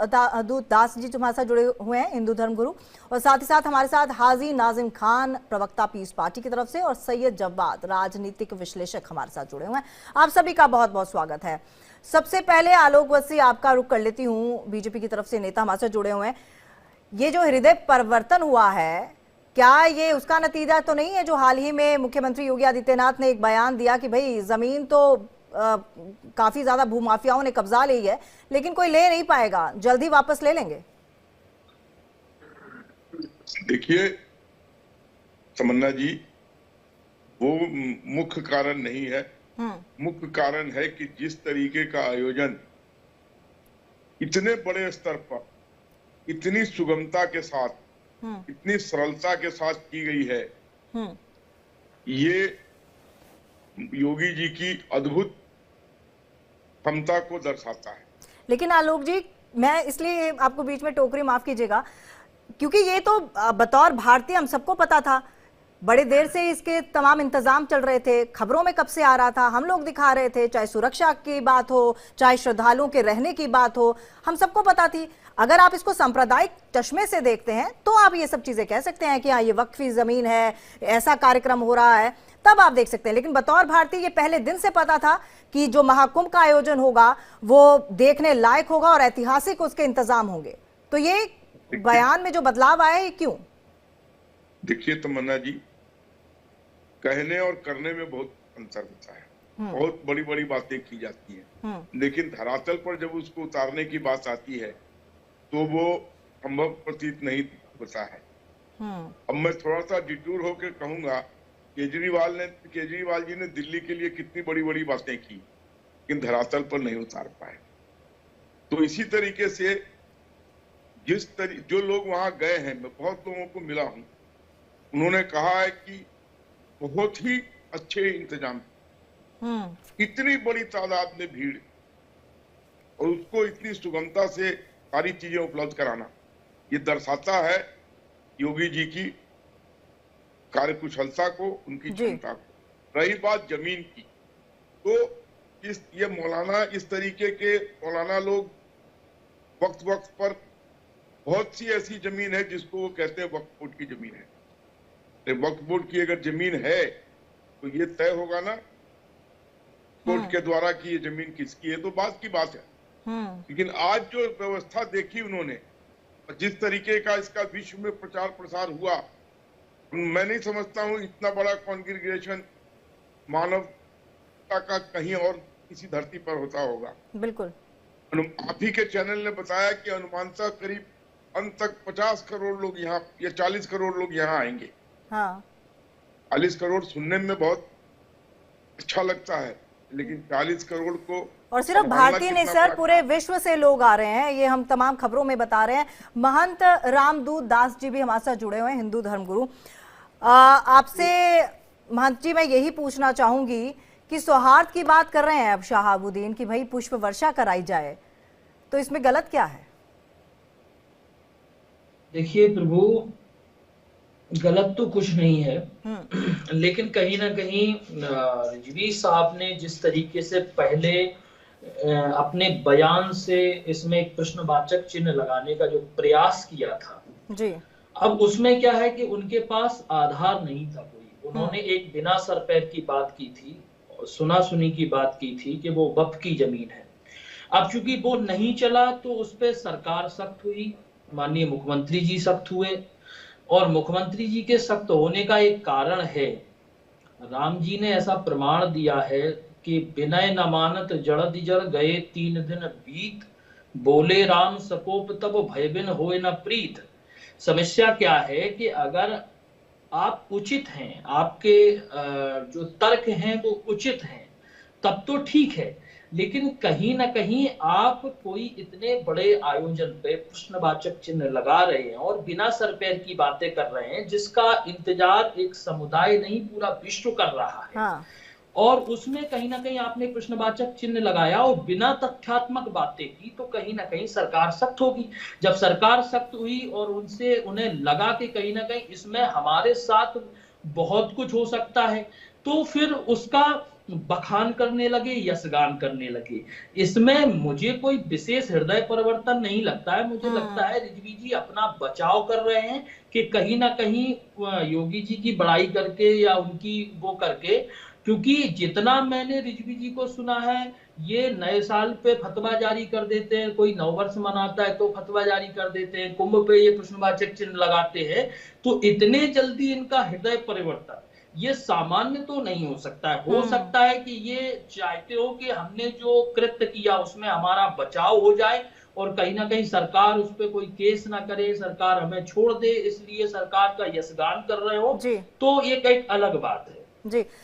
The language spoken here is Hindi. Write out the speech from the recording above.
रामदूत दास जी हमारे साथ जुड़े हुए हैं, हिंदू धर्म गुरु, और साथ ही साथ हमारे साथ हाजी नाजिम खान, प्रवक्ता पीस पार्टी की तरफ से, और सैयद जव्वाद, राजनीतिक विश्लेषक हमारे साथ जुड़े हुए हैं। आप सभी का बहुत बहुत स्वागत है। सबसे पहले आलोक वसी, आपका रुख कर लेती हूँ। बीजेपी की तरफ से नेता हमारे साथ जुड़े हुए हैं। ये जो हृदय परिवर्तन हुआ है, क्या ये उसका नतीजा तो नहीं है जो हाल ही में मुख्यमंत्री योगी आदित्यनाथ ने एक बयान दिया कि भाई जमीन तो काफी ज्यादा भूमाफियाओं ने कब्जा ली है, लेकिन कोई ले नहीं पाएगा, जल्दी वापस ले लेंगे? देखिए तमन्ना जी, वो मुख्य कारण नहीं है। मुख्य कारण है कि जिस तरीके का आयोजन इतने बड़े स्तर पर, इतनी सुगमता के साथ, इतनी सरलता के साथ की गई है, ये योगी जी की अद्भुत क्षमता को दर्शाता है। लेकिन आलोक जी, मैं इसलिए आपको बीच में टोकरी, माफ कीजिएगा, क्योंकि ये तो बतौर भारतीय हम सबको पता था, बड़े देर से इसके तमाम इंतजाम चल रहे थे, खबरों में कब से आ रहा था, हम लोग दिखा रहे थे, चाहे सुरक्षा की बात हो, चाहे श्रद्धालुओं के रहने की बात हो, हम सबको पता थी। अगर आप इसको सांप्रदायिक चश्मे से देखते हैं तो आप ये सब चीजें कह सकते हैं कि हाँ ये वक्फी जमीन है, ऐसा कार्यक्रम हो रहा है, तब आप देख सकते हैं। लेकिन बतौर भारतीय ये पहले दिन से पता था कि जो महाकुंभ का आयोजन होगा वो देखने लायक होगा और ऐतिहासिक उसके इंतजाम होंगे। तो ये बयान में जो बदलाव आया है, क्यों? देखिए तमन्ना जी, कहने और करने में बहुत अंतर होता है। बहुत बड़ी बड़ी बातें की जाती हैं, लेकिन धरातल पर जब उसको उतारने की बात आती है तो वो संभव प्रतीत नहीं होता है। अब मैं थोड़ा सा डिटूर होकर कहूंगा, केजरीवाल जी ने दिल्ली के लिए कितनी बड़ी बड़ी बातें की, लेकिन धरातल पर नहीं उतार पाए। तो इसी तरीके से जो लोग वहां गए हैं, मैं बहुत लोगों को मिला हूं, उन्होंने कहा है कि बहुत ही अच्छे इंतजाम, इतनी बड़ी तादाद में भीड़ और उसको इतनी सुगमता से सारी चीजें उपलब्ध कराना, ये दर्शाता है योगी जी की कार्यकुशलता को, उनकी क्षमता को। रही बात जमीन की, तो ये मौलाना, इस तरीके के मौलाना लोग वक्त वक्त पर, बहुत सी ऐसी जमीन है जिसको वो कहते हैं वक्फ बोर्ड की जमीन है। वक्फ बोर्ड की अगर जमीन है तो ये तय होगा ना कोर्ट के द्वारा कि ये जमीन किसकी है, तो बात की बात है। लेकिन आज जो व्यवस्था देखी उन्होंने, जिस तरीके का इसका विश्व में प्रचार प्रसार हुआ, मैं नहीं समझता हूं इतना बड़ा कॉन्ग्रीगेशन मानवता का कहीं और किसी धरती पर होता होगा। बिल्कुल। आप ही के चैनल ने बताया कि अनुमानतः करीब अंत तक 50 करोड़ लोग यहाँ या 40 करोड़ लोग यहाँ आएंगे। 40 करोड़ सुनने में बहुत अच्छा लगता है, लेकिन 40 करोड़ को, और सिर्फ भारतीय नहीं सर, पूरे विश्व से लोग आ रहे हैं, ये हम तमाम खबरों में बता रहे हैं। महंत रामदूत दास जी भी हमारे साथ जुड़े हुए हैं, हिंदू धर्म गुरु। आपसे महंत जी मैं यही पूछना चाहूंगी कि सौहार्द की बात कर रहे हैं अब शहाबुद्दीन की भाई पुष्प वर्षा कराई जाए, तो इसमें गलत क्या है? देखिए प्रभु, गलत तो कुछ नहीं है, लेकिन कहीं ना कहीं रिजवी साहब ने जिस तरीके से पहले अपने बयान से इसमें एक प्रश्नवाचक चिन्ह लगाने का जो प्रयास किया था जी, अब उसमें क्या है कि उनके पास आधार नहीं था कोई। उन्होंने एक बिना सर पैर की बात की थी, सुना सुनी की बात की थी कि वो वक्फ की जमीन है। अब चूंकि वो नहीं चला तो उस पर सरकार सख्त हुई, माननीय मुख्यमंत्री जी सख्त हुए, और मुख्यमंत्री जी के सख्त होने का एक कारण है, राम जी ने ऐसा प्रमाण दिया है कि विनय न मानत जड़ दिजड़ गए 3 दिन बीत, बोले राम सकोप तब भय बिन होए न प्रीत। समस्या क्या है कि अगर आप उचित हैं, आपके जो तर्क हैं वो उचित हैं, तब तो ठीक है, लेकिन कहीं ना कहीं आप कोई इतने बड़े आयोजन पे प्रश्नवाचक चिन्ह लगा रहे हैं और बिना सर पैर की बातें कर रहे हैं, जिसका इंतजार एक समुदाय नहीं पूरा विश्व कर रहा है। और उसमें कहीं ना कहीं आपने प्रश्नवाचक चिन्ह लगाया और बिना तथ्यात्मक बातें की, तो कहीं ना कहीं सरकार सख्त होगी। जब सरकार सख्त हुई और उन्हें लगा कि कहीं ना कहीं इसमें हमारे साथ बहुत कुछ हो सकता है, तो फिर उसका बखान करने लगे, यशगान करने लगे। इसमें मुझे कोई विशेष हृदय परिवर्तन नहीं लगता है। मुझे लगता है रिजवी जी अपना बचाव कर रहे हैं कि कहीं ना कहीं योगी जी की बड़ाई करके या उनकी वो करके, क्योंकि जितना मैंने रिजवी जी को सुना है, ये नए साल पे फतवा जारी कर देते हैं, कोई नववर्ष मनाता है तो फतवा जारी कर देते हैं, कुंभ पे ये प्रश्नवाचक चिन्ह लगाते हैं, तो इतने जल्दी इनका हृदय परिवर्तन ये सामान्य तो नहीं हो सकता है। हो सकता है कि ये चाहते हो कि हमने जो कृत्य किया उसमें हमारा बचाव हो जाए और कहीं ना कहीं सरकार उस पर कोई केस ना करे, सरकार हमें छोड़ दे, इसलिए सरकार का यशगान कर रहे हो, जी तो ये एक अलग बात है। जी।